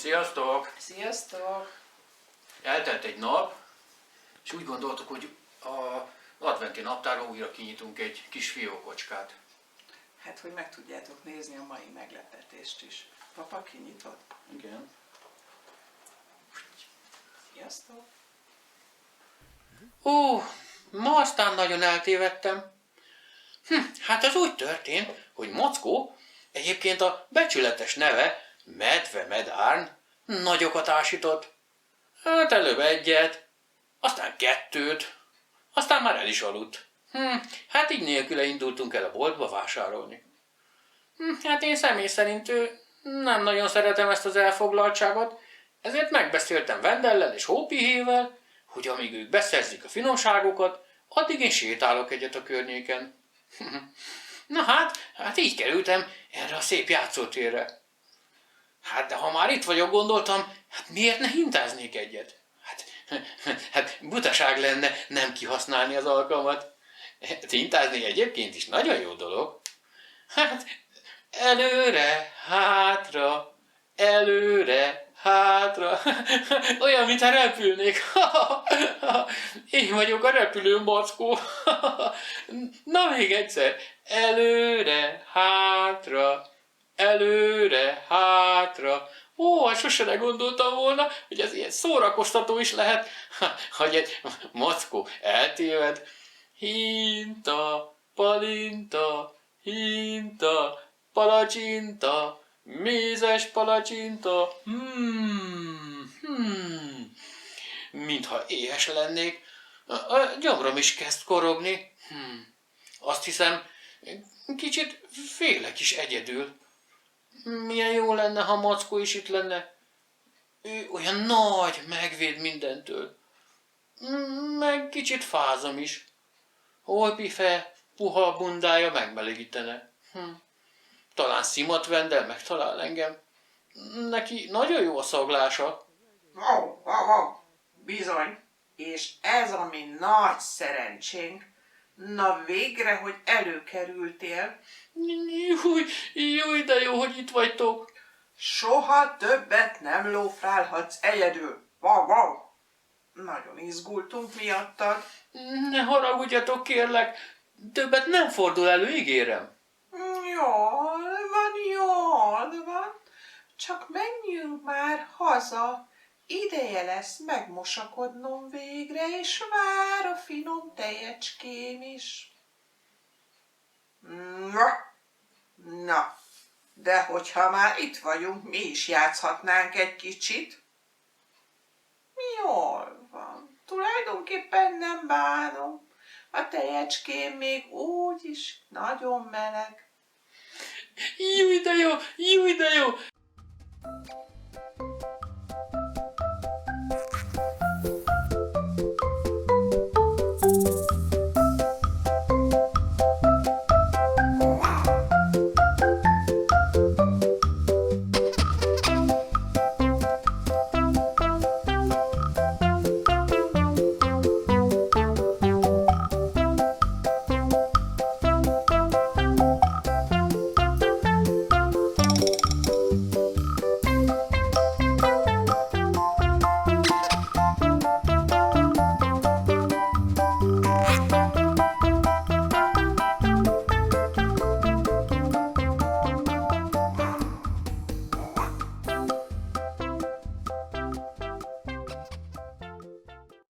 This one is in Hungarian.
Sziasztok! Sziasztok! Eltelt egy nap, és úgy gondoltuk, hogy az adventi naptárban újra kinyitunk egy kis fiókocskát. Hát, hogy meg tudjátok nézni a mai meglepetést is. Papa, kinyitod? Igen. Sziasztok! Ma aztán nagyon eltévedtem. Hát ez úgy történt, hogy Mockó, egyébként a becsületes neve Medve Medárn, nagyokat ásított. Hát előbb egyet, aztán kettőt, aztán már el is aludt. Hát így nélküle indultunk el a boltba vásárolni. Hát én személy szerint nem nagyon szeretem ezt az elfoglaltságot, ezért megbeszéltem Vendellel és Hópihével, hogy amíg ők beszerzik a finomságokat, addig én sétálok egyet a környéken. Na hát így kerültem erre a szép játszótérre. Hát de ha már itt vagyok, gondoltam, hát miért ne hintáznék egyet? Hát butaság lenne nem kihasználni az alkalmat. Hintázni egyébként is nagyon jó dolog. Hát előre, hátra, olyan, mintha repülnék. Én vagyok a repülő Mockó. Na még egyszer, előre, hátra. Hát sose gondoltam volna, hogy ez ilyen szórakoztató is lehet, hogy egy Mockó eltéved. Hinta, palacsinta, mézes palacsinta. Mintha éhes lennék, a gyomrom is kezd korogni. Azt hiszem, kicsit félek is egyedül. Milyen jó lenne, ha Mockó is itt lenne. Ő olyan nagy, megvéd mindentől. Meg kicsit fázom is. Hópife, puha bundája megmelegítene. Talán Szimot Vendel megtalál engem. Neki nagyon jó a szaglása. Bizony. És ez a mi nagy szerencsénk. Na végre, hogy előkerültél. Júj, de jó, hogy itt vagytok. Soha többet nem lófrálhatsz egyedül. Nagyon izgultunk miattad. Ne haragudjatok, kérlek. Többet nem fordul elő, ígérem. Jól van. Csak menjünk már haza. Ideje lesz megmosakodnom végre, és vár a finom tejecském is. Na, de hogyha már itt vagyunk, mi is játszhatnánk egy kicsit. Jól van. Tulajdonképpen nem bánom. A tejecském még úgy is nagyon meleg. Júj, de